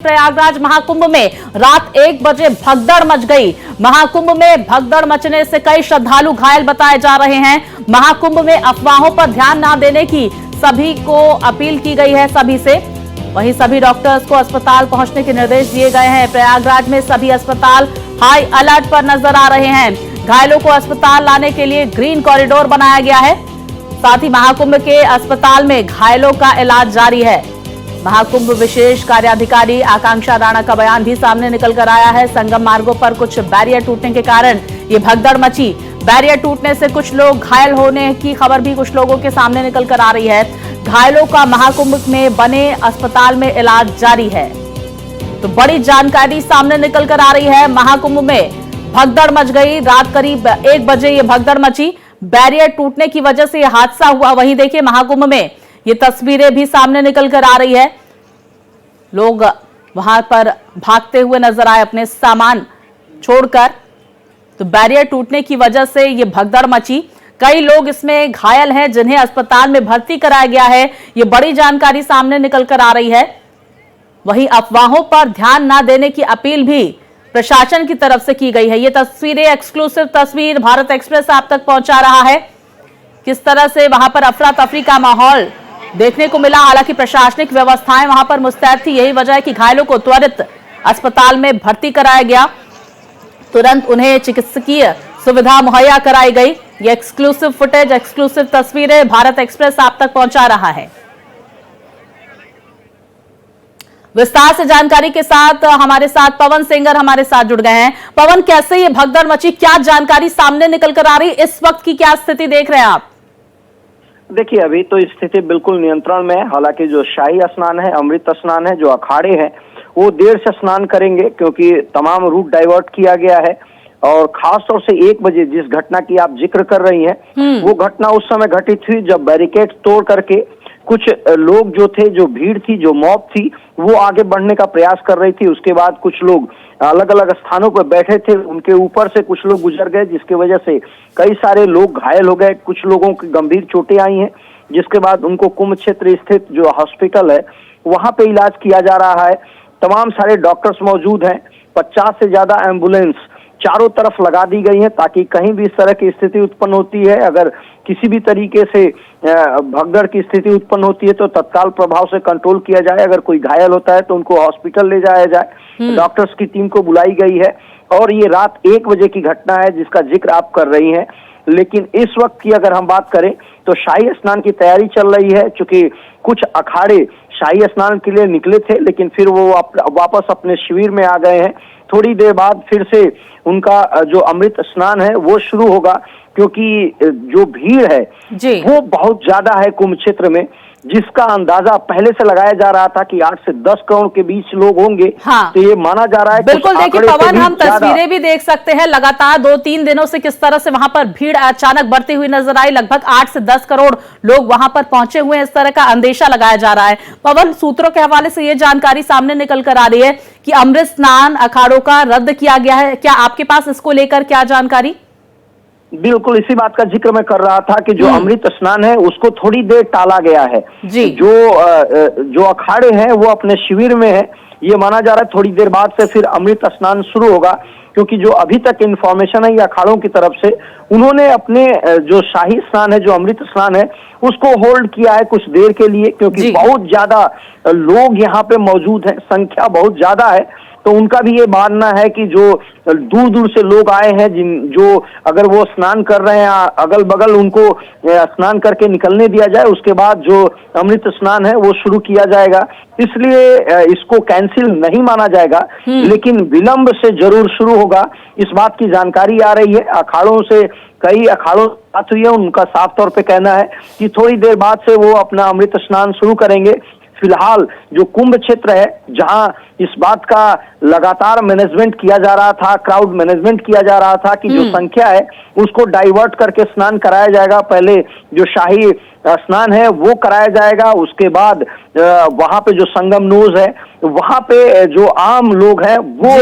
प्रयागराज महाकुंभ में रात 1 बजे भगदड़ मच गई। महाकुंभ में भगदड़ मचने से कई श्रद्धालु घायल बताए जा रहे हैं। महाकुंभ में अफवाहों पर ध्यान न देने की सभी को अपील की गई है सभी से। वहीं सभी डॉक्टर्स को अस्पताल पहुंचने के निर्देश दिए गए हैं। प्रयागराज में सभी अस्पताल हाई अलर्ट पर नजर आ रहे हैं। घायलों को अस्पताल लाने के लिए ग्रीन कॉरिडोर बनाया गया है। साथ ही महाकुंभ के अस्पताल में घायलों का इलाज जारी है। महाकुंभ विशेष कार्याधिकारी आकांक्षा राणा का बयान भी सामने निकल कर आया है। संगम मार्गों पर कुछ बैरियर टूटने के कारण ये भगदड़ मची। बैरियर टूटने से कुछ लोग घायल होने की खबर भी कुछ लोगों के सामने निकल कर आ रही है। घायलों का महाकुंभ में बने अस्पताल में इलाज जारी है। तो बड़ी जानकारी सामने निकल कर आ रही है। महाकुंभ में भगदड़ मच गई। रात करीब 1 बजे ये भगदड़ मची। बैरियर टूटने की वजह से यह हादसा हुआ। वहीं देखिए महाकुंभ में ये तस्वीरें भी सामने निकल कर आ रही है। लोग वहां पर भागते हुए नजर आए अपने सामान छोड़कर। तो बैरियर टूटने की वजह से ये भगदड़ मची। कई लोग इसमें घायल हैं जिन्हें अस्पताल में भर्ती कराया गया है। ये बड़ी जानकारी सामने निकल कर आ रही है। वहीं अफवाहों पर ध्यान न देने की अपील भी प्रशासन की तरफ से की गई है। ये तस्वीरें एक्सक्लूसिव तस्वीर भारत एक्सप्रेस आप तक पहुंचा रहा है। किस तरह से वहां पर अफरा तफरी का माहौल देखने को मिला। हालांकि प्रशासनिक व्यवस्थाएं वहां पर मुस्तैद थी। यही वजह है कि घायलों को त्वरित अस्पताल में भर्ती कराया गया। तुरंत उन्हें चिकित्सकीय सुविधा मुहैया कराई गई। ये एक्सक्लूसिव फुटेज, एक्सक्लूसिव तस्वीरें भारत एक्सप्रेस आप तक पहुंचा रहा है। विस्तार से जानकारी के साथ हमारे साथ पवन सिंगर हमारे साथ जुड़ गए हैं। पवन, कैसे ये भगदड़ मची, क्या जानकारी सामने निकल कर आ रही, इस वक्त की क्या स्थिति देख रहे हैं आप? देखिए, अभी तो स्थिति बिल्कुल नियंत्रण में है। हालांकि जो शाही स्नान है, अमृत स्नान है, जो अखाड़े हैं वो देर से स्नान करेंगे क्योंकि तमाम रूट डाइवर्ट किया गया है। और खास तौर से 1 बजे जिस घटना की आप जिक्र कर रही हैं, वो घटना उस समय घटित हुई जब बैरिकेड तोड़ करके कुछ लोग जो थे, जो भीड़ थी, जो मॉब थी, वो आगे बढ़ने का प्रयास कर रही थी। उसके बाद कुछ लोग अलग अलग स्थानों पर बैठे थे, उनके ऊपर से कुछ लोग गुजर गए, जिसकी वजह से कई सारे लोग घायल हो गए। कुछ लोगों की गंभीर चोटें आई हैं, जिसके बाद उनको कुंभ क्षेत्र स्थित जो हॉस्पिटल है वहां पे इलाज किया जा रहा है। तमाम सारे डॉक्टर्स मौजूद हैं। 50 से ज्यादा एम्बुलेंस चारों तरफ लगा दी गई है ताकि कहीं भी इस तरह की स्थिति उत्पन्न होती है, अगर किसी भी तरीके से भगदड़ की स्थिति उत्पन्न होती है तो तत्काल प्रभाव से कंट्रोल किया जाए। अगर कोई घायल होता है तो उनको हॉस्पिटल ले जाया जाए। डॉक्टर्स की टीम को बुलाई गई है। और ये रात 1 बजे की घटना है जिसका जिक्र आप कर रही हैं। लेकिन इस वक्त की अगर हम बात करें तो शाही स्नान की तैयारी चल रही है। चूंकि कुछ अखाड़े शाही स्नान के लिए निकले थे, लेकिन फिर वो वापस अपने शिविर में आ गए हैं। थोड़ी देर बाद फिर से उनका जो अमृत स्नान है वो शुरू होगा, क्योंकि जो भीड़ है वो बहुत ज्यादा है कुंभ क्षेत्र में, जिसका अंदाजा पहले से लगाया जा रहा था कि 8 से 10 करोड़ के बीच लोग होंगे। हाँ। तो ये माना जा रहा है। बिल्कुल, देखिए पवन, हम तस्वीरें भी देख सकते हैं लगातार 2-3 दिनों से किस तरह से वहां पर भीड़ अचानक बढ़ती हुई नजर आई। लगभग 8 से 10 करोड़ लोग वहां पर पहुंचे हुए हैं, इस तरह का अंदेशा लगाया जा रहा है। पवन, सूत्रों के हवाले से ये जानकारी सामने निकल कर आ रही है कि अमृत स्नान अखाड़ों का रद्द किया गया है। क्या आपके पास इसको लेकर क्या जानकारी? बिल्कुल, इसी बात का जिक्र मैं कर रहा था कि जो अमृत स्नान है उसको थोड़ी देर टाला गया है। जो अखाड़े हैं वो अपने शिविर में है। ये माना जा रहा है थोड़ी देर बाद से फिर अमृत स्नान शुरू होगा, क्योंकि जो अभी तक इंफॉर्मेशन है ये अखाड़ों की तरफ से, उन्होंने अपने जो शाही स्नान है, जो अमृत स्नान है, उसको होल्ड किया है कुछ देर के लिए, क्योंकि बहुत ज्यादा लोग यहाँ पे मौजूद हैं, संख्या बहुत ज्यादा है। तो उनका भी ये मानना है कि जो दूर दूर से लोग आए हैं, जो अगर वो स्नान कर रहे हैं अगल बगल, उनको स्नान करके निकलने दिया जाए। उसके बाद जो अमृत स्नान है वो शुरू किया जाएगा। इसलिए इसको कैंसिल नहीं माना जाएगा, लेकिन विलंब से जरूर शुरू होगा, इस बात की जानकारी आ रही है। अखाड़ों से कई अखाड़ों बात हुई है, उनका साफ तौर पे कहना है कि थोड़ी देर बाद से वो अपना अमृत स्नान शुरू करेंगे। फिलहाल जो कुंभ क्षेत्र है, जहां इस बात का लगातार मैनेजमेंट किया जा रहा था, क्राउड मैनेजमेंट किया जा रहा था कि जो संख्या है उसको डाइवर्ट करके स्नान कराया जाएगा। पहले जो शाही स्नान है वो कराया जाएगा, उसके बाद वहां पे जो संगम नोज है वहां पे जो आम लोग हैं वो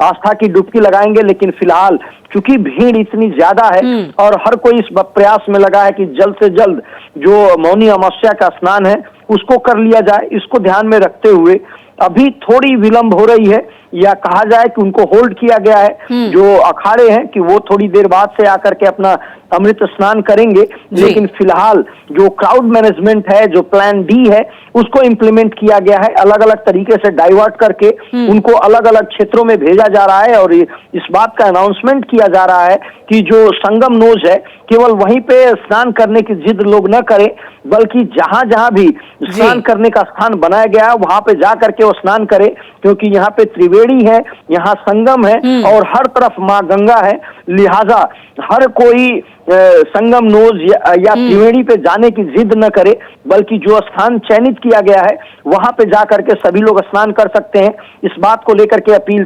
आस्था की डुबकी लगाएंगे। लेकिन फिलहाल चूंकि भीड़ इतनी ज्यादा है और हर कोई इस प्रयास में लगा है कि जल्द से जल्द जो मौनी अमावस्या का स्नान है उसको कर लिया जाए, इसको ध्यान में रखते हुए अभी थोड़ी विलंब हो रही है, या कहा जाए कि उनको होल्ड किया गया है। जो अखाड़े हैं कि वो थोड़ी देर बाद से आकर के अपना अमृत स्नान करेंगे, लेकिन फिलहाल जो क्राउड मैनेजमेंट है, जो प्लान डी है, उसको इम्प्लीमेंट किया गया है। अलग अलग तरीके से डाइवर्ट करके उनको अलग अलग क्षेत्रों में भेजा जा रहा है, और इस बात का अनाउंसमेंट किया जा रहा है कि जो संगम नोज है केवल वहीं पे स्नान करने की जिद लोग न करें, बल्कि जहां जहां भी स्नान करने का स्थान बनाया गया है वहां पे जा करके वो स्नान करे, क्योंकि यहाँ पे त्रिवेणी है, यहाँ संगम है और हर तरफ माँ गंगा है। लिहाजा हर कोई संगम नोज या त्रिवेणी पे जाने की जिद न करे, बल्कि जो स्थान चयनित किया गया है वहां पे जा करके सभी लोग स्नान कर सकते हैं। इस बात को लेकर के अपील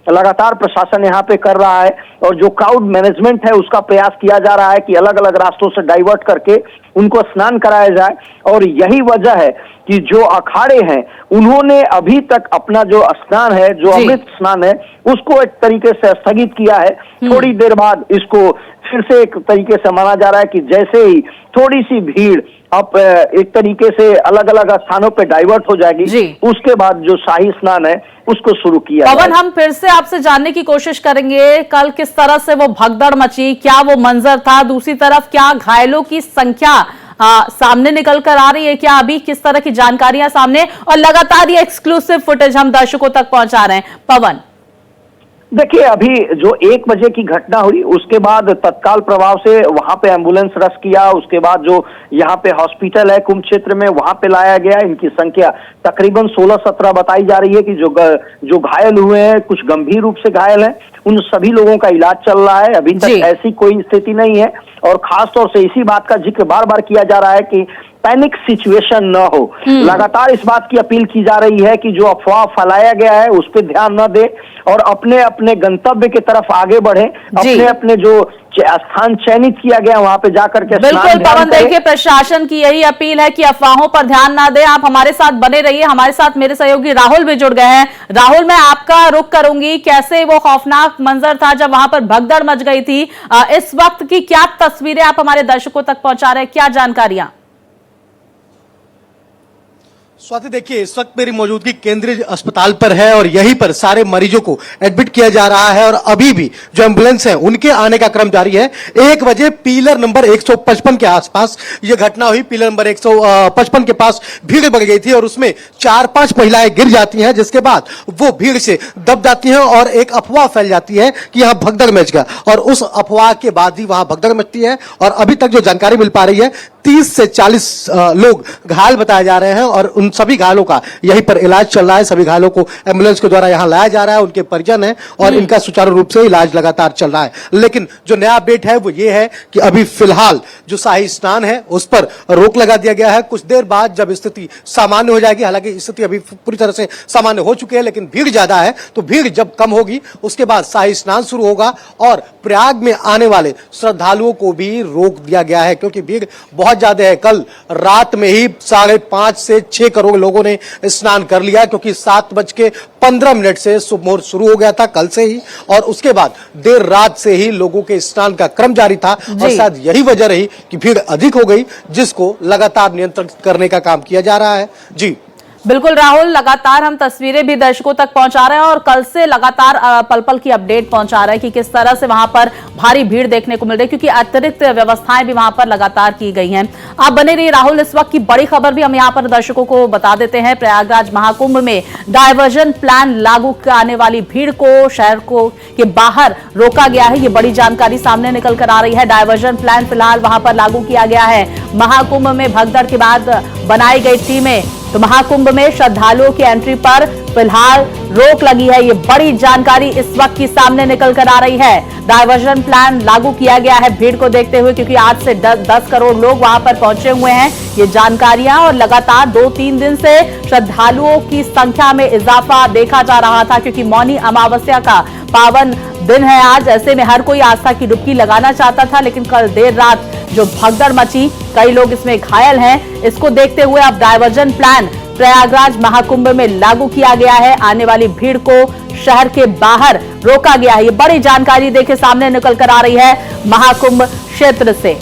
लगातार प्रशासन यहाँ पे कर रहा है, और जो क्राउड मैनेजमेंट है उसका प्रयास किया जा रहा है कि अलग अलग रास्तों से डाइवर्ट करके उनको स्नान कराया जाए। और यही वजह है कि जो अखाड़े हैं उन्होंने अभी तक अपना जो स्नान है, जो अमृत स्नान है, उसको एक तरीके से स्थगित किया है। थोड़ी देर बाद इसको फिर से एक तरीके से माना जा रहा है कि जैसे ही थोड़ी सी भीड़ अब एक तरीके से अलग अलग स्थानों पे डाइवर्ट हो जाएगी, उसके बाद जो शाही स्नान है उसको शुरू किया। पवन, हम फिर से आपसे जानने की कोशिश करेंगे कल किस तरह से वो भगदड़ मची, क्या वो मंजर था, दूसरी तरफ क्या घायलों की संख्या सामने निकल कर आ रही है, क्या अभी किस तरह की जानकारियां सामने, और लगातार ये एक्सक्लूसिव फुटेज हम दर्शकों तक पहुंचा रहे हैं। पवन, देखिए, अभी जो 1 बजे की घटना हुई उसके बाद तत्काल प्रभाव से वहां पे एम्बुलेंस रश किया, उसके बाद जो यहाँ पे हॉस्पिटल है कुंभ क्षेत्र में वहां पे लाया गया। इनकी संख्या तकरीबन 16-17 बताई जा रही है कि जो घायल हुए हैं, कुछ गंभीर रूप से घायल हैं, उन सभी लोगों का इलाज चल रहा है। अभी तक ऐसी कोई स्थिति नहीं है, और खास तौर से इसी बात का जिक्र बार बार किया जा रहा है कि पैनिक सिचुएशन न हो। लगातार इस बात की अपील की जा रही है कि जो अफवाह फैलाया गया है उस पर ध्यान न दे और अपने अपने गंतव्य की तरफ आगे बढ़े, अपने अपने जो स्थान चयनित किया गया वहां पे जाकर के। बिल्कुल पवन, देखिए प्रशासन की यही अपील है कि अफवाहों पर ध्यान ना दे। आप हमारे साथ बने रहिए, हमारे साथ मेरे सहयोगी राहुल भी जुड़ गए हैं। राहुल, मैं आपका रुख करूंगी, कैसे वो खौफनाक मंजर था जब वहां पर भगदड़ मच गई थी, इस वक्त की क्या तस्वीरें आप हमारे दर्शकों तक पहुंचा रहे हैं, क्या जानकारियां? स्वाति, देखिए इस वक्त मेरी मौजूदगी केंद्रीय अस्पताल पर है और यहीं पर सारे मरीजों को एडमिट किया जा रहा है, और अभी भी जो एम्बुलेंस है उनके आने का क्रम जारी है। 1 बजे पिलर नंबर 155 के आसपास यह घटना हुई। पिलर नंबर 155 के पास भीड़ बढ़ गई थी और उसमें 4-5 महिलाएं गिर जाती हैं, जिसके बाद वो भीड़ से दब जाती हैं और एक अफवाह फैल जाती है कि यहाँ भगदड़ मच गया, और उस अफवाह के बाद ही वहां भगदड़ मचती है। और अभी तक जो जानकारी मिल पा रही है 30 से 40 लोग घायल बताए जा रहे हैं, और उन सभी घायलों का यहीं पर इलाज चल रहा है। सभी घायलों को एम्बुलेंस के द्वारा यहां लाया जा रहा है, उनके परिजन हैं और इनका सुचारू रूप से इलाज लगातार चल रहा है। लेकिन जो नया अपडेट है वो ये है कि अभी फिलहाल जो शाही स्नान है उस पर रोक लगा दिया गया है। कुछ देर बाद जब स्थिति सामान्य हो जाएगी, हालांकि स्थिति अभी पूरी तरह से सामान्य हो चुकी है, लेकिन भीड़ ज्यादा है, तो भीड़ जब कम होगी उसके बाद शाही स्नान शुरू होगा, और प्रयाग में आने वाले श्रद्धालुओं को भी रोक दिया गया है क्योंकि भीड़ बहुत ज्यादा है। कल रात में ही 5.5 से 6 करोड़ लोगों ने स्नान कर लिया, क्योंकि 7:15 से शुभ मुहूर्त शुरू हो गया था कल से ही, और उसके बाद देर रात से ही लोगों के स्नान का क्रम जारी था, और शायद यही वजह रही कि भीड़ अधिक हो गई, जिसको लगातार नियंत्रित करने का काम किया जा रहा है। जी बिल्कुल राहुल, लगातार हम तस्वीरें भी दर्शकों तक पहुंचा रहे हैं और कल से लगातार पल पल की अपडेट पहुंचा रहे हैं कि किस तरह से वहां पर भारी भीड़ देखने को मिल रही है, क्योंकि अतिरिक्त व्यवस्थाएं भी वहां पर लगातार की गई हैं। आप बने रहिए राहुल, इस वक्त की बड़ी खबर भी हम यहां पर दर्शकों को बता देते हैं। प्रयागराज महाकुंभ में डायवर्जन प्लान लागू आने वाली भीड़ को शहर को के बाहर रोका गया है, ये बड़ी जानकारी सामने निकल कर आ रही है। डायवर्जन प्लान फिलहाल वहां पर लागू किया गया है। महाकुंभ में भगदड़ के बाद बनाई गई टीमें, तो महाकुंभ में श्रद्धालुओं की एंट्री पर फिलहाल रोक लगी है, ये बड़ी जानकारी इस वक्त की सामने निकल कर आ रही है। डायवर्जन प्लान लागू किया गया है भीड़ को देखते हुए, क्योंकि 8 से 10 करोड़ लोग वहां पर पहुंचे हुए हैं। ये जानकारियां, और लगातार 2-3 दिन से श्रद्धालुओं की संख्या में इजाफा देखा जा रहा था, क्योंकि मौनी अमावस्या का पावन दिन है आज। ऐसे में हर कोई आस्था की डुबकी लगाना चाहता था, लेकिन कल देर रात जो भगदड़ मची, कई लोग इसमें घायल हैं। इसको देखते हुए अब डायवर्जन प्लान प्रयागराज महाकुंभ में लागू किया गया है। आने वाली भीड़ को शहर के बाहर रोका गया है। ये बड़ी जानकारी देखिए सामने निकल कर आ रही है महाकुंभ क्षेत्र से।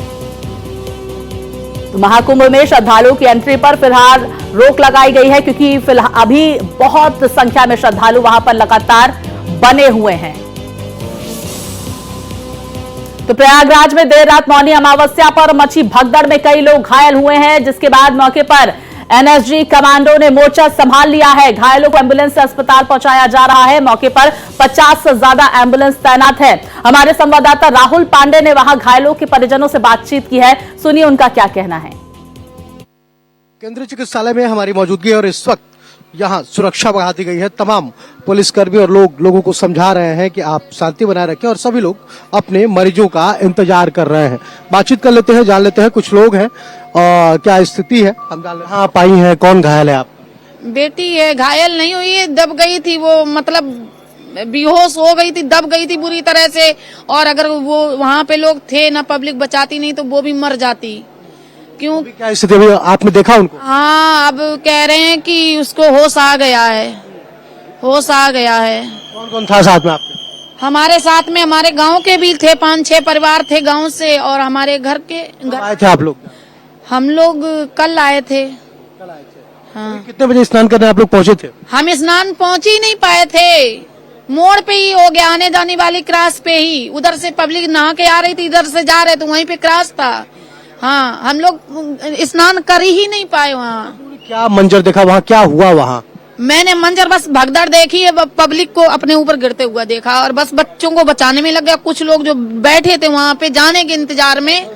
तो महाकुंभ में श्रद्धालुओं की एंट्री पर फिलहाल रोक लगाई गई है, क्योंकि फिलहाल अभी बहुत संख्या में श्रद्धालु वहां पर लगातार बने हुए हैं। तो प्रयागराज में देर रात मौनी अमावस्या पर मची भगदड़ में कई लोग घायल हुए हैं, जिसके बाद मौके पर एनएसजी कमांडो ने मोर्चा संभाल लिया है। घायलों को एम्बुलेंस से अस्पताल पहुंचाया जा रहा है। मौके पर 50 से ज्यादा एम्बुलेंस तैनात है। हमारे संवाददाता राहुल पांडे ने वहां घायलों के परिजनों से बातचीत की है, सुनिए उनका क्या कहना है। केंद्रीय चिकित्सालय में हमारी मौजूदगी और इस वक्त यहाँ सुरक्षा बढ़ा दी गई है। तमाम पुलिसकर्मी और लोगों को समझा रहे हैं कि आप शांति बनाए रखें और सभी लोग अपने मरीजों का इंतजार कर रहे हैं। बातचीत कर लेते हैं, जान लेते हैं कुछ लोग हैं और क्या स्थिति है। हम जान लेते हैं, आप आई हैं, कौन घायल है? आप बेटी है, घायल नहीं हुई है, दब गई थी वो, मतलब बेहोश हो गई थी, दब गई थी बुरी तरह से। और अगर वो वहाँ पे लोग थे ना, पब्लिक बचाती नहीं तो वो भी मर जाती। क्यों? क्या स्थिति है? आपने देखा उनको? हाँ, अब कह रहे हैं कि उसको होश आ गया है, होश आ गया है। कौन कौन था साथ में आपके? हमारे साथ में हमारे गांव के भी थे, 5-6 परिवार थे गांव से, और हमारे घर के आए थे आप लोग? हम लोग कल आए थे। हाँ। कितने बजे स्नान करने आप लोग पहुंचे थे? हम स्नान पहुंच ही नहीं पाए थे, मोड़ पे ही हो गया, आने जाने वाली क्रॉस पे ही। उधर से पब्लिक नहा के आ रही थी, इधर से जा रहे थे, वहीं पे क्रॉस था। हाँ, हम लोग स्नान कर ही नहीं पाए वहाँ। क्या मंजर देखा वहाँ, क्या हुआ वहाँ? मैंने मंजर बस भगदड़ देखी है, पब्लिक को अपने ऊपर गिरते हुआ देखा और बस बच्चों को बचाने में लग गया। कुछ लोग जो बैठे थे वहाँ पे जाने के इंतजार में,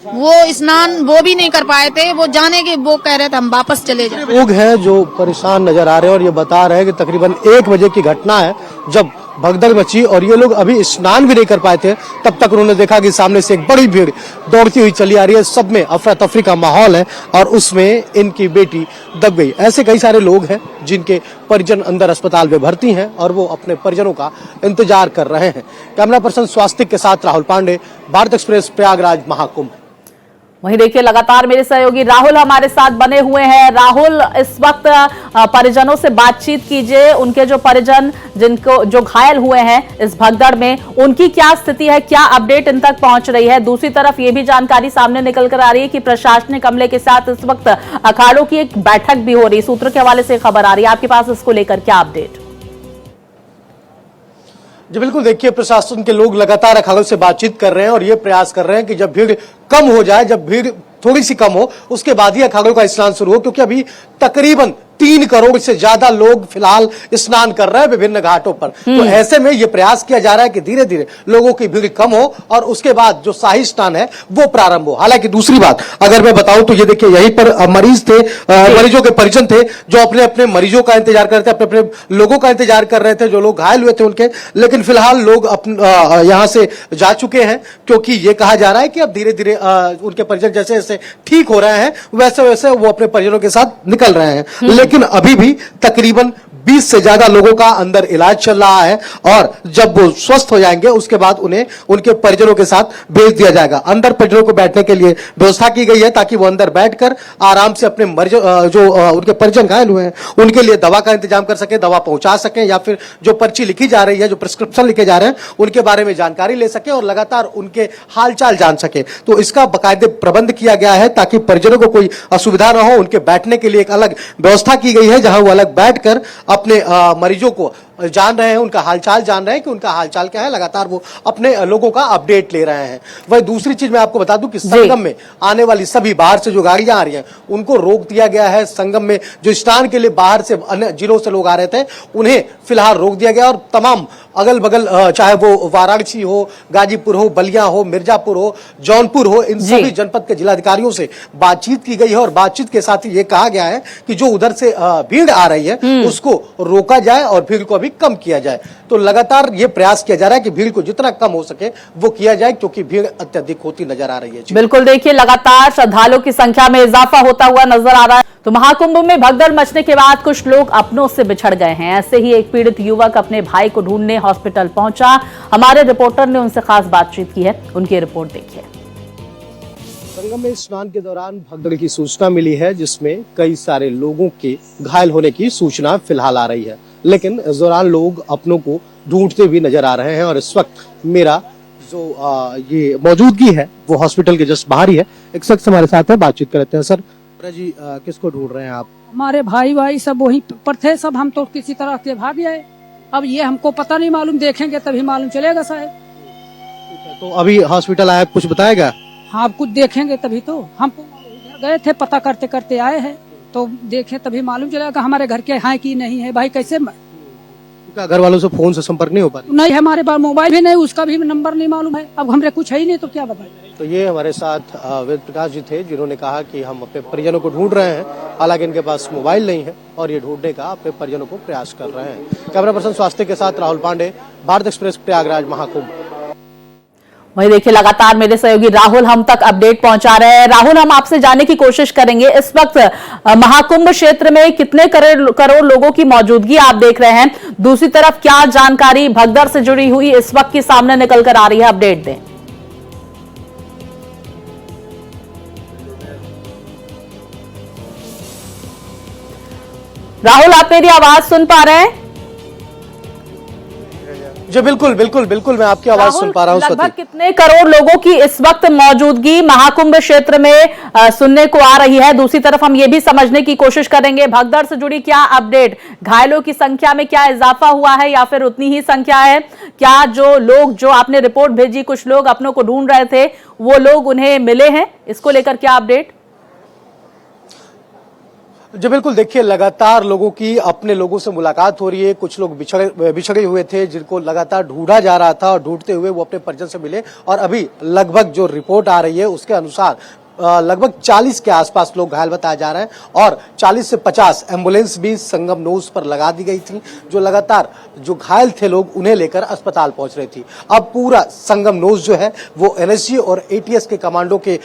वो स्नान वो भी नहीं कर पाए थे, वो जाने के वो कह रहे थे हम वापस चले जाए। लोग हैं जो परेशान नजर आ रहे हैं और ये बता रहे हैं कि तकरीबन 1 बजे की घटना है जब भगदड़ मची और ये लोग अभी स्नान भी नहीं कर पाए थे। तब तक उन्होंने देखा कि सामने से एक बड़ी भीड़ दौड़ती हुई चली आ रही है। सब में अफरा तफरी का माहौल है और उसमें इनकी बेटी दब गई। ऐसे कई सारे लोग हैं जिनके परिजन अंदर अस्पताल में भर्ती हैं और वो अपने परिजनों का इंतजार कर रहे हैं। कैमरा पर्सन स्वास्तिक के साथ राहुल पांडे, भारत एक्सप्रेस, प्रयागराज महाकुंभ। वहीं देखिए लगातार मेरे सहयोगी राहुल हमारे साथ बने हुए हैं। राहुल, इस वक्त परिजनों से बातचीत कीजिए। उनके जो परिजन जिनको जो घायल हुए हैं इस भगदड़ में, उनकी क्या स्थिति है, क्या अपडेट इन तक पहुंच रही है? दूसरी तरफ ये भी जानकारी सामने निकल कर आ रही है कि प्रशासनिक अमले के साथ इस वक्त अखाड़ों की एक बैठक भी हो रही, सूत्रों के हवाले से खबर आ रही है। आपके पास इसको लेकर क्या अपडेट? जी बिल्कुल, देखिए प्रशासन के लोग लगातार अखाड़ों से बातचीत कर रहे हैं और ये प्रयास कर रहे हैं कि जब भीड़ कम हो जाए, जब भीड़ थोड़ी सी कम हो, उसके बाद ही अखाड़ों का स्नान शुरू हो, क्योंकि अभी तकरीबन 3 करोड़ से ज्यादा लोग फिलहाल स्नान कर रहे हैं विभिन्न घाटों पर। तो ऐसे में यह प्रयास किया जा रहा है कि धीरे धीरे लोगों की भीड़ कम हो और उसके बाद जो शाही स्नान है वो प्रारंभ हो। हालांकि दूसरी बात अगर मैं बताऊं तो ये देखिए, यहीं पर मरीज थे, मरीजों के परिजन थे जो अपने अपने मरीजों का इंतजार कर रहे थे, अपने अपने लोगों का इंतजार कर रहे थे, जो लोग घायल हुए थे उनके। लेकिन फिलहाल लोग यहां से जा चुके हैं, क्योंकि ये कहा जा रहा है कि अब धीरे धीरे उनके परिजन जैसे जैसे ठीक हो रहे हैं वैसे वैसे वो अपने परिजनों के साथ निकल रहे हैं। लेकिन अभी भी तकरीबन 20 से ज्यादा लोगों का अंदर इलाज चल रहा है और जब वो स्वस्थ हो जाएंगे उसके बाद उन्हें उनके परिजनों के साथ भेज दिया जाएगा। अंदर परिजनों को बैठने के लिए व्यवस्था की गई है ताकि वो अंदर बैठकर आराम से अपने जो उनके परिजन घायल हुए हैं उनके लिए दवा का इंतजाम कर सके, दवा पहुंचा सके, या फिर जो पर्ची लिखी जा रही है, जो प्रिस्क्रिप्शन लिखे जा रहे हैं उनके बारे में जानकारी ले सके और लगातार उनके हालचाल जान सके। तो इसका बाकायदे प्रबंध किया गया है ताकि परिजनों को कोई असुविधा ना हो। उनके बैठने के लिए एक अलग व्यवस्था की गई है जहां वो अलग बैठकर अपने मरीजों को जान रहे हैं, उनका हालचाल जान रहे हैं कि उनका हालचाल क्या है। लगातार वो अपने लोगों का अपडेट ले रहे हैं। वही दूसरी चीज मैं आपको बता दूं कि संगम में आने वाली सभी बाहर से जो गाड़ियां आ रही हैं उनको रोक दिया गया है। संगम में जो स्नान के लिए बाहर से अन्य जिलों से लोग आ रहे थे उन्हें फिलहाल रोक दिया गया और तमाम अगल बगल चाहे वो वाराणसी हो, गाजीपुर हो, बलिया हो, मिर्जापुर हो, जौनपुर हो, इन सभी जनपद के जिलाधिकारियों से बातचीत की गई है और बातचीत के साथ ही ये कहा गया है कि जो उधर से भीड़ आ रही है उसको रोका जाए और भीड़ को अभी कम किया जाए। तो लगातार ये प्रयास किया जा रहा है कि भीड़ को जितना कम हो सके वो किया जाए, क्योंकि भीड़ अत्यधिक होती नजर आ रही है। बिल्कुल, देखिए लगातार श्रद्धालुओं की संख्या में इजाफा होता हुआ नजर आ रहा है। तो महाकुंभ में भगदड़ मचने के बाद कुछ लोग अपनों से बिछड़ गए हैं। ऐसे ही एक पीड़ित युवक अपने भाई को ढूंढने हॉस्पिटल पहुंचा। हमारे रिपोर्टर ने उनसे खास बातचीत की है, उनकी रिपोर्ट देखिए। संगम में स्नान के दौरान भगदड़ की सूचना मिली है, जिसमें कई सारे लोगों के घायल होने की सूचना फिलहाल आ रही है। लेकिन इस दौरान लोग अपनों को ढूंढते भी नजर आ रहे हैं और इस वक्त मेरा जो ये मौजूदगी है वो हॉस्पिटल के जस्ट बाहर ही है। एक शख्स हमारे साथ है, बातचीत करते हैं। सर जी, किसको ढूंढ रहे हैं आप? हमारे भाई सब वहीं पर थे सब, हम तो किसी तरह से भाग गए। अब ये हमको पता नहीं मालूम, देखेंगे तभी मालूम चलेगा साहब। तो अभी हॉस्पिटल आया, कुछ बताएगा? हाँ, अब कुछ देखेंगे तभी तो। हम उधर गए थे, पता करते करते आए हैं, तो देखे तभी मालूम चलेगा हमारे घर के हैं कि नहीं है। भाई कैसे घर वालों से फोन से संपर्क नहीं हो पा रही? नहीं, हमारे पास मोबाइल भी नहीं, उसका भी नंबर नहीं मालूम है। अब हमरे कुछ है ही नहीं तो क्या बताएं। तो ये हमारे साथ वेद प्रकाश जी थे, जिन्होंने कहा कि हम अपने परिजनों को ढूंढ रहे हैं, हालांकि इनके पास मोबाइल नहीं है और ये ढूंढने का अपने परिजनों को प्रयास कर रहे हैं। कैमरा पर्सन स्वास्थ्य के साथ राहुल पांडे, भारत एक्सप्रेस, प्रयागराज महाकुंभ। वहीं देखिए, लगातार मेरे सहयोगी राहुल हम तक अपडेट पहुंचा रहे हैं। राहुल, हम आपसे जानने की कोशिश करेंगे, इस वक्त महाकुंभ क्षेत्र में कितने करोड़ लोगों की मौजूदगी आप देख रहे हैं? दूसरी तरफ क्या जानकारी भगदड़ से जुड़ी हुई इस वक्त की सामने निकल कर आ रही है, अपडेट दें। राहुल, आप मेरी आवाज सुन पा रहे हैं? जी बिल्कुल बिल्कुल बिल्कुल, मैं आपकी आवाज सुन पा रहा हूँ। लगभग कितने करोड़ लोगों की इस वक्त मौजूदगी महाकुंभ क्षेत्र में सुनने को आ रही है? दूसरी तरफ हम ये भी समझने की कोशिश करेंगे, भगदड़ से जुड़ी क्या अपडेट, घायलों की संख्या में क्या इजाफा हुआ है या फिर उतनी ही संख्या है? क्या जो लोग, जो आपने रिपोर्ट भेजी, कुछ लोग अपनों को ढूंढ रहे थे, वो लोग उन्हें मिले हैं? इसको लेकर क्या अपडेट? जी बिल्कुल, देखिए लगातार लोगों की अपने लोगों से मुलाकात हो रही है। कुछ लोग बिछड़े हुए थे, जिनको लगातार ढूंढा जा रहा था, और ढूंढते हुए वो अपने परिजन से मिले। और अभी लगभग जो रिपोर्ट आ रही है उसके अनुसार लगभग 40 के आसपास लोग घायल बताए जा रहे हैं और 40 से 50 एम्बुलेंस भी संगम नोज पर लगा दी गई थी, जो लगातार जो घायल थे लोग उन्हें लेकर अस्पताल पहुंच रही थी। अब पूरा संगम नोज जो है वो एनएसजी और एटीएस के कमांडो के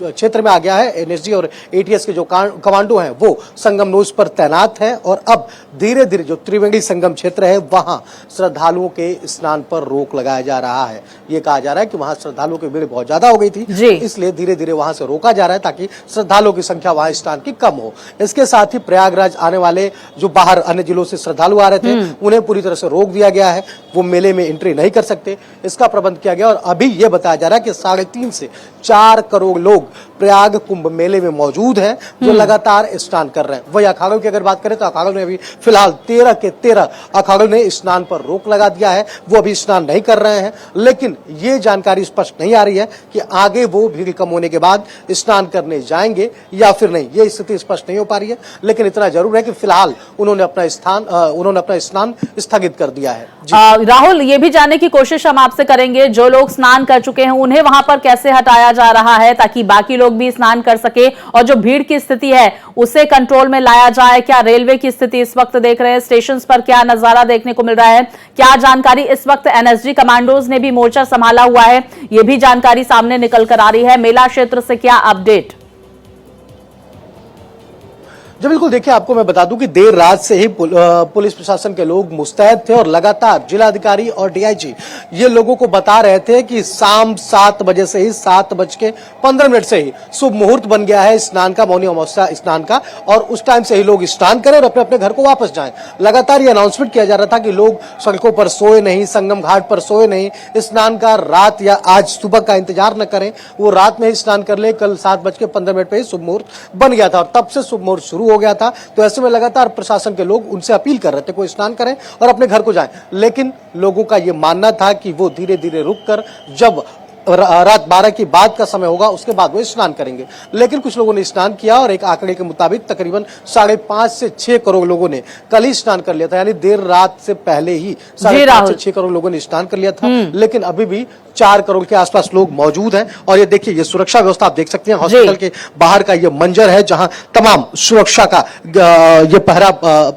क्षेत्र में आ गया है। एनएसजी और एटीएस के जो कमांडो हैं वो संगम नोज पर तैनात हैं और अब धीरे धीरे जो त्रिवेणी संगम क्षेत्र है वहां श्रद्धालुओं के स्नान पर रोक लगाया जा रहा है। ये कहा जा रहा है कि वहां श्रद्धालुओं की भीड़ बहुत ज्यादा हो गई थी, इसलिए धीरे धीरे वहां से रोका जा रहा है ताकि श्रद्धालुओं की संख्या वहां स्नान की कम हो। इसके साथ ही प्रयागराज आने वाले जो बाहर अन्य जिलों से श्रद्धालु आ रहे थे उन्हें पूरी तरह से रोक दिया गया है, वो मेले में एंट्री नहीं कर सकते, इसका प्रबंध किया गया। और अभी यह बताया जा रहा है कि 3.5 से 4 करोड़ लोग प्रयाग कुंभ मेले में मौजूद हैं, जो लगातार स्नान कर रहे हैं। वही अखाड़ों की अगर बात करें तो अखाड़ों ने अभी फिलहाल 13 के 13 अखाड़ों ने स्नान पर रोक लगा दिया है, वो अभी स्नान नहीं कर रहे हैं। लेकिन ये जानकारी स्पष्ट नहीं आ रही है कि आगे वो भीड़ कम होने के बाद स्नान करने जाएंगे या फिर नहीं, ये स्थिति स्पष्ट नहीं हो पा रही है। लेकिन इतना जरूर है कि फिलहाल उन्होंने अपना स्नान स्थगित कर दिया है। राहुल, ये भी जानने की कोशिश हम आपसे करेंगे, जो लोग स्नान कर चुके हैं उन्हें वहां पर कैसे हटाया जा रहा है ताकि बाकी लोग भी स्नान कर सके, और जो भीड़ की स्थिति है उसे कंट्रोल में लाया जाए। क्या रेलवे की स्थिति इस वक्त देख रहे हैं, स्टेशन पर क्या नजारा देखने को मिल रहा है? क्या जानकारी इस वक्त एनएसजी कमांडोज ने भी मोर्चा संभाला हुआ है, यह भी जानकारी सामने निकल कर आ रही है। मेला क्षेत्र से क्या अपडेट? जी बिल्कुल, देखिए आपको मैं बता दूं कि देर रात से ही पुलिस प्रशासन के लोग मुस्तैद थे और लगातार जिलाधिकारी और डीआईजी ये लोगों को बता रहे थे कि शाम 7 बजे से ही 7:15 से ही शुभ मुहूर्त बन गया है स्नान का, मौनी अमावस्या स्नान का, और उस टाइम से ही लोग स्नान करें और अपने अपने घर को वापस जाएं। लगातार ये अनाउंसमेंट किया जा रहा था कि लोग सड़कों पर सोए नहीं, संगम घाट पर सोए नहीं, स्नान का रात या आज सुबह का इंतजार न करें, वो रात में ही स्नान कर ले। कल 7:15 पे ही शुभ मुहूर्त बन गया था और तब से शुभ मुहूर्त शुरू हो गया था। तो ऐसे में लगातार प्रशासन के लोग उनसे अपील कर रहे थे कोई स्नान करें और अपने घर को जाएं, लेकिन लोगों का यह मानना था कि वो धीरे धीरे रुककर जब रात 12 की बाद का समय होगा उसके बाद वो स्नान करेंगे। लेकिन कुछ लोगों ने स्नान किया और एक आंकड़े के मुताबिक तकरीबन 5.5 से 6 करोड़ लोगों ने कल ही स्नान कर लिया था, यानी देर रात से पहले ही 5.5 से 6 करोड़ लोगों ने स्नान कर लिया था। लेकिन अभी भी 4 करोड़ के आसपास लोग मौजूद हैं। और ये देखिए, ये सुरक्षा व्यवस्था आप देख सकते हैं, हॉस्पिटल के बाहर का ये मंजर है जहां तमाम सुरक्षा का ये पहरा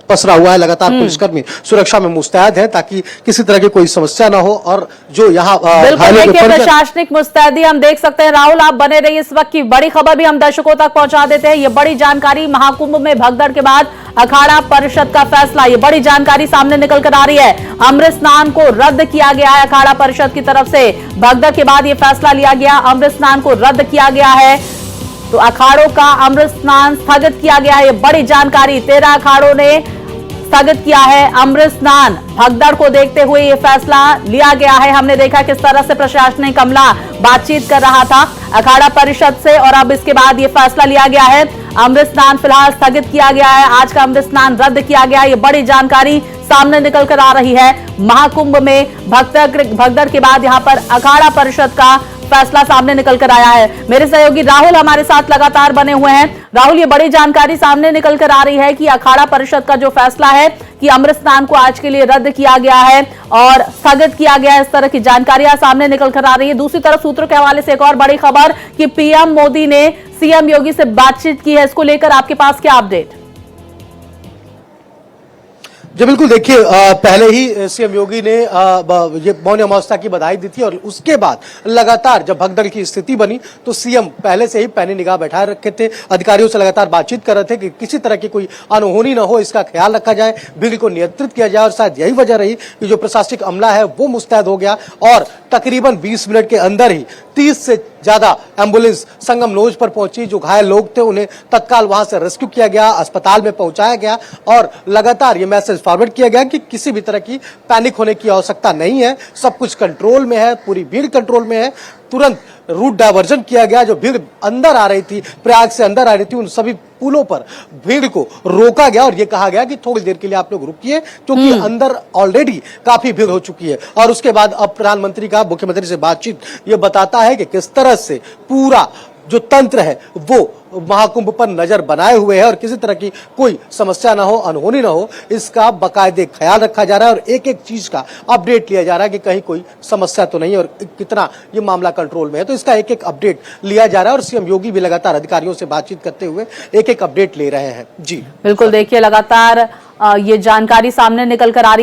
पसरा हुआ है। लगातार पुलिसकर्मी सुरक्षा में मुस्तैद है ताकि किसी तरह की कोई समस्या ना हो। और जो यहाँ प्रशासनिक मुस्तैदी हम देख सकते हैं। राहुल, आप बने रहिए, इस वक्त की बड़ी खबर भी हम दर्शकों तक पहुंचा देते हैं। ये बड़ी जानकारी, महाकुंभ में भगदड़ के बाद अखाड़ा परिषद का फैसला, ये बड़ी जानकारी सामने निकल कर आ रही है। अमृत स्नान को रद्द किया गया है अखाड़ा परिषद की तरफ से, भगदड़ के बाद यह फैसला लिया गया, अमृत स्नान को रद्द किया गया है। तो अखाड़ों का अमृत स्नान स्थगित किया गया है, ये बड़ी जानकारी। 13 अखाड़ों ने स्थगित किया है। अमृत स्नान भगदड़ को देखते हुए ये फैसला लिया गया है। हमने देखा किस तरह से प्रशासनिक अमला बातचीत कर रहा था अखाड़ा परिषद से और अब इसके बाद ये फैसला लिया गया है। अमृत स्नान फिलहाल स्थगित किया गया है। आज का अमृत स्नान रद्द किया गया। ये बड़ी जानकारी सामने निकल कर आ रही है। महाकुंभ में भगदड़ के बाद यहां पर अखाड़ा परिषद का फैसला सामने निकल कर आया है। मेरे सहयोगी राहुल हमारे साथ लगातार बने हुए हैं। राहुल, ये बड़ी जानकारी सामने निकल कर आ रही है कि अखाड़ा परिषद का जो फैसला है कि अमृत स्नान को आज के लिए रद्द किया गया है और स्थगित किया गया है, इस तरह की जानकारियां सामने निकल कर आ रही है। दूसरी तरफ सूत्रों के हवाले से एक और बड़ी खबर कि पीएम मोदी ने सीएम योगी से बातचीत की है। इसको लेकर आपके पास क्या अपडेट? जी बिल्कुल, देखिए पहले ही सीएम योगी ने ये मौनी अमावस्या की बधाई दी थी और उसके बाद लगातार जब भगदड़ की स्थिति बनी तो सीएम पहले से ही पैनी निगाह बैठाए रखे थे। अधिकारियों से लगातार बातचीत कर रहे थे कि किसी तरह की कोई अनहोनी न हो, इसका ख्याल रखा जाए, भीड़ को नियंत्रित किया जाए। और शायद यही वजह रही कि जो प्रशासनिक अमला है वो मुस्तैद हो गया और तकरीबन 20 मिनट के अंदर ही 30 से ज्यादा एम्बुलेंस संगम नोज पर पहुंची। जो घायल लोग थे उन्हें तत्काल वहां से रेस्क्यू किया गया, अस्पताल में पहुंचाया गया और लगातार ये मैसेज फॉरवर्ड किया गया कि किसी भी तरह की पैनिक होने की आवश्यकता नहीं है, सब कुछ कंट्रोल में है, पूरी भीड़ कंट्रोल में है। तुरंत रूट डायवर्जन किया गया। जो भीड़ अंदर आ रही थी, प्रयाग से अंदर आ रही थी, उन सभी पुलों पर भीड़ को रोका गया और ये कहा गया कि थोड़ी देर के लिए आप लोग रुकिए क्योंकि अंदर ऑलरेडी काफी भीड़ हो चुकी है। और उसके बाद अब प्रधानमंत्री का मुख्यमंत्री से बातचीत ये बताता है कि किस तरह से पूरा जो तंत्र है वो महाकुंभ पर नजर बनाए हुए है और किसी तरह की कोई समस्या ना हो, अनहोनी ना हो, इसका बाकायदे ख्याल रखा जा रहा है और एक एक चीज का अपडेट लिया जा रहा है कि कहीं कोई समस्या तो नहीं और कितना ये मामला कंट्रोल में है। तो इसका एक एक अपडेट लिया जा रहा है और सीएम योगी भी लगातार अधिकारियों से बातचीत करते हुए एक एक अपडेट ले रहे हैं। जी बिल्कुल, देखिए लगातार ये जानकारी सामने निकल कर आ रही